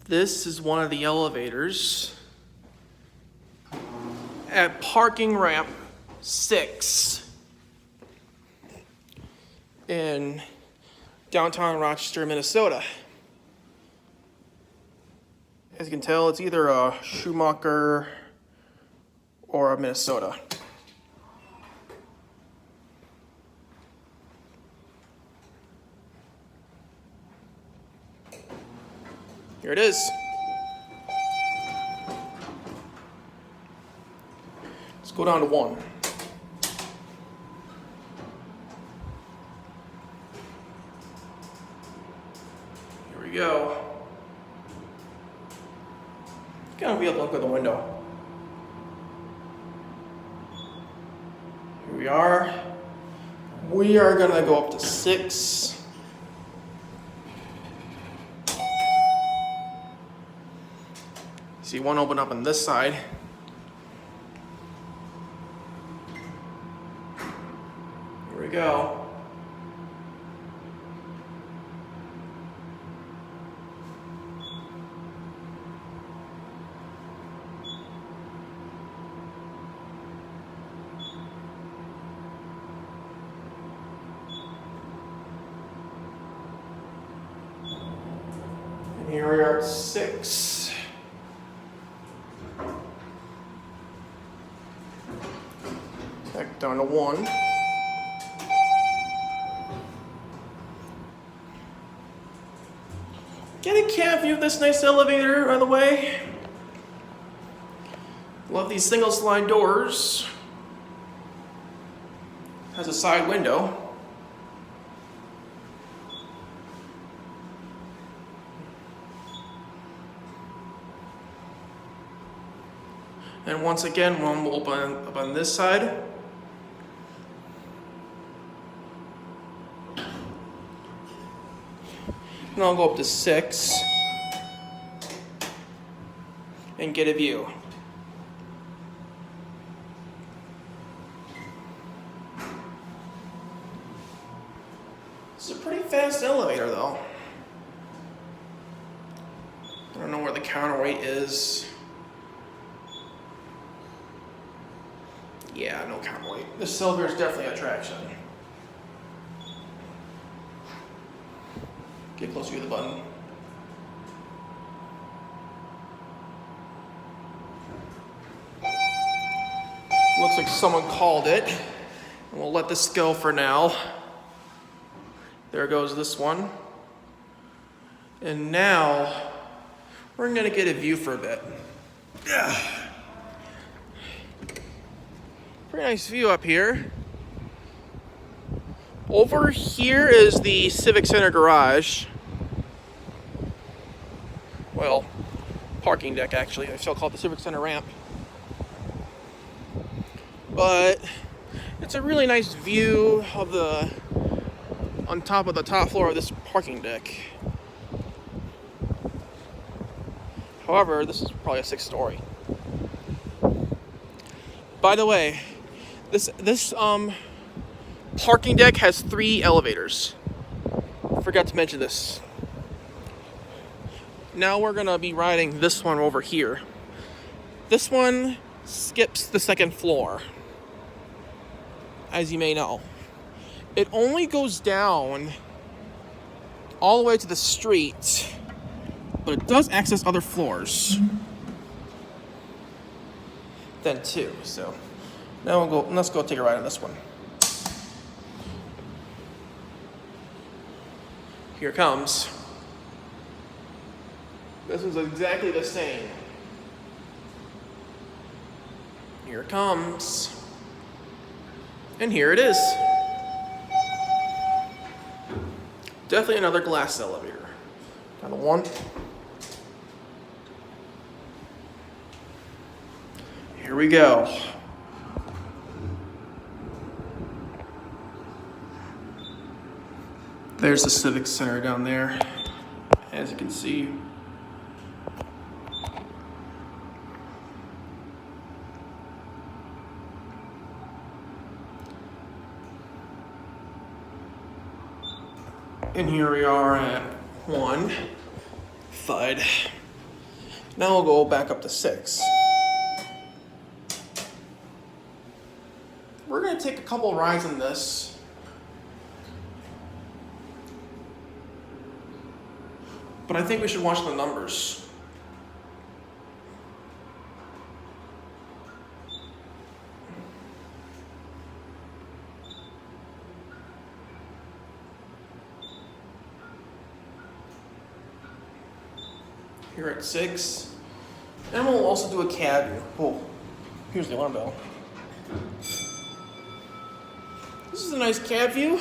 This is one of the elevators at parking ramp 6 in downtown Rochester, Minnesota. As you can tell, it's either a Schumacher or a Minnesota. Here it is. Let's go down to 1. Here we go. Gonna be able to look at the window. Here we are. We are gonna go up to 6. See one open up on this side. Here we go. And here we are at 6. Back down to 1. Get a cat view of this nice elevator, by the way. Love these single slide doors. Has a side window. And once again, one will open up on this side. And I'll go up to 6 and get a view. It's a pretty fast elevator though. I don't know where the counterweight is. Yeah, no counterweight. This elevator is definitely attraction. Get closer to the button. Looks like someone called it. And we'll let this go for now. There goes this one. And now, we're gonna get a view for a bit. Yeah. Pretty nice view up here. Over here is the Civic Center garage. Well, parking deck actually. I still call it the Civic Center ramp. But it's a really nice view of on top of the top floor of this parking deck. However, this is probably a 6-story. By the way, this parking deck has 3 elevators. Forgot to mention this. Now we're gonna be riding this one over here. This one skips the 2nd floor, as you may know. It only goes down all the way to the street, but it does access other floors than 2. So now let's go take a ride on this one. Here it comes. This one's exactly the same. Here it comes. And here it is. Definitely another glass elevator. Down to 1. Here we go. There's the Civic Center down there, as you can see. And here we are at 1 FUD. Now we'll go back up to 6. We're gonna take a couple rides in this. But I think we should watch the numbers. Here at 6. And we'll also do a cab view. Oh, here's the alarm bell. This is a nice cab view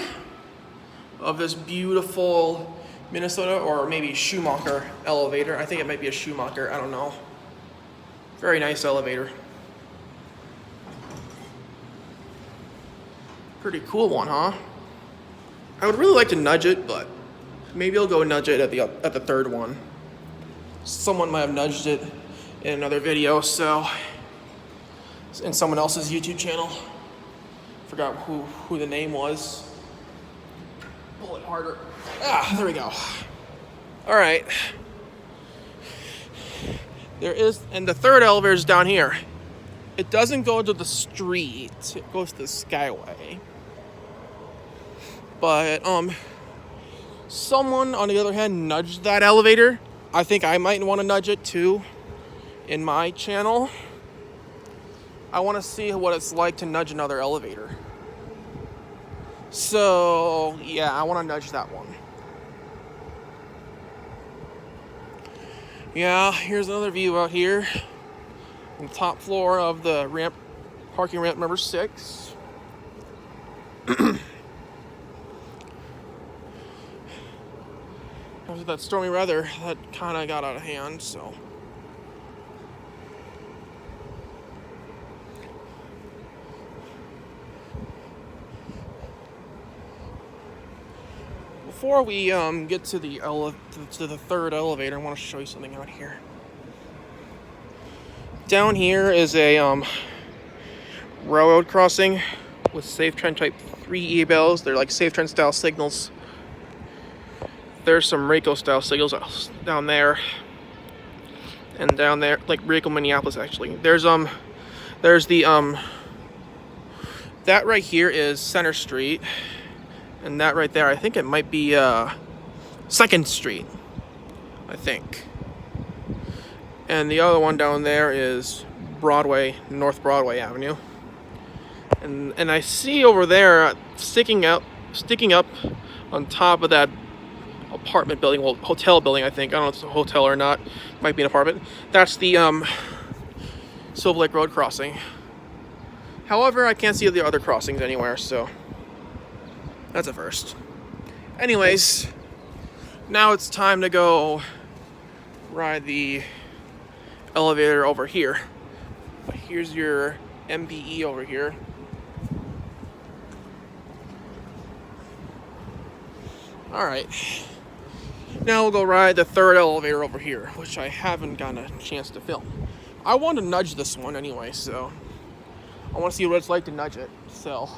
of this beautiful Minnesota or maybe Schumacher elevator. I think it might be a Schumacher, I don't know. Very nice elevator. Pretty cool one, huh? I would really like to nudge it, but maybe I'll go nudge it at the third one. Someone might have nudged it in another video, so in someone else's YouTube channel. Forgot who the name was. Pull it harder. Ah, there we go. All right. There is, and the third elevator is down here. It doesn't go to the street. It goes to the skyway. But someone on the other hand nudged that elevator. I think I might want to nudge it too in my channel. I want to see what it's like to nudge another elevator. So, yeah, I want to nudge that one. Yeah, here's another view out here on the top floor of the ramp, parking ramp number 6. After that stormy weather, that kind of got out of hand, so. Before we get to the third elevator, I want to show you something out here. Down here is a railroad crossing with SafeTrend Type 3 e-bells. They're like SafeTrend style signals. There's some Rayco style signals down there, and down there, like Rayco Minneapolis actually. There's the that right here is Center Street, and that right there, I think it might be 2nd Street, I think. And the other one down there is Broadway, North Broadway Avenue. And I see over there sticking up on top of that apartment building, well, hotel building, I think. I don't know if it's a hotel or not. Might be an apartment. That's the Silver Lake Road crossing. However, I can't see the other crossings anywhere, so that's a first. Anyways, now it's time to go ride the elevator over here. Here's your MBE over here. All right. Now we'll go ride the third elevator over here, which I haven't gotten a chance to film. I want to nudge this one anyway, so I want to see what it's like to nudge it. So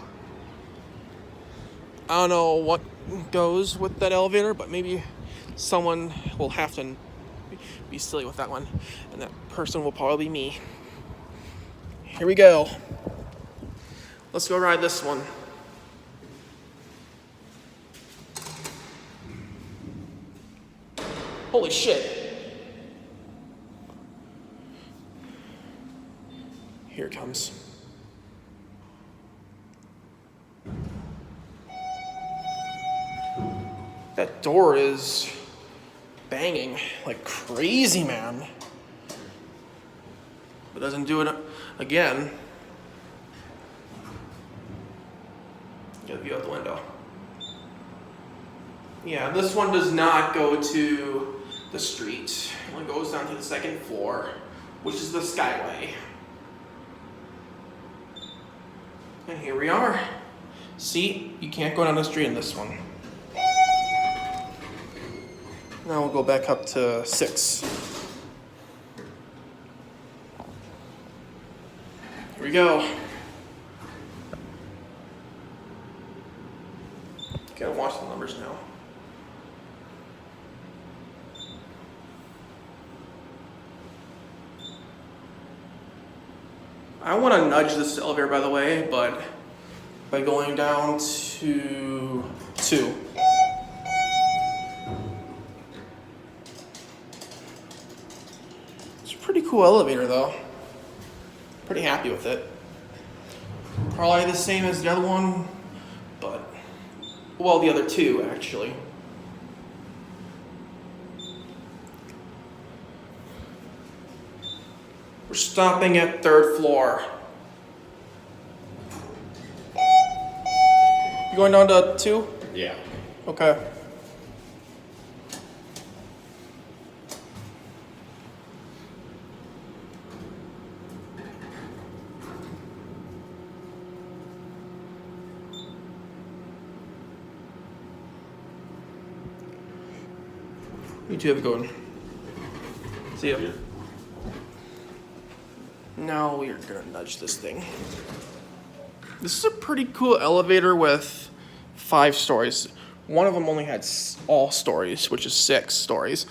I don't know what goes with that elevator, but maybe someone will have to be silly with that one, and that person will probably be me. Here we go. Let's go ride this one. Holy shit. Here it comes. That door is banging like crazy, man. But doesn't do it again. Get a view out the window. Yeah, this one does not go to the street. It only goes down to the 2nd floor, which is the skyway. And here we are. See, you can't go down the street in this one. Now we'll go back up to 6. Here we go. Gotta watch the numbers now. I want to nudge this elevator, by the way, but by going down to 2. It's a pretty cool elevator, though. Pretty happy with it. Probably the same as the other one, but, well, the other 2, actually. We're stopping at 3rd floor. You going down to 2? Yeah. Okay. You two have a good one. See ya. Now we are gonna nudge this thing. This is a pretty cool elevator with 5 stories. One of them only had all stories, which is 6 stories.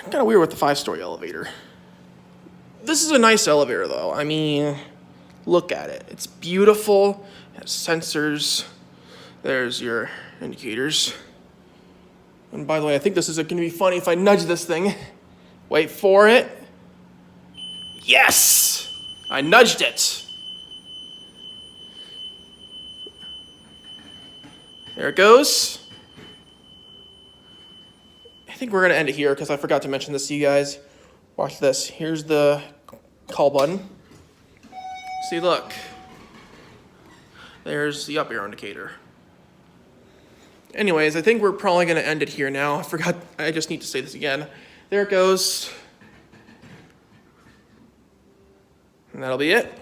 Kind of weird with the 5-story elevator. This is a nice elevator, though. I mean, look at it. It's beautiful. It has sensors. There's your indicators. And by the way, I think this is going to be funny if I nudge this thing. Wait for it. Yes! I nudged it. There it goes. I think we're going to end it here because I forgot to mention this to you guys. Watch this. Here's the call button. See, look. There's the up arrow indicator. Anyways, I think we're probably going to end it here now. I just need to say this again. There it goes. And that'll be it.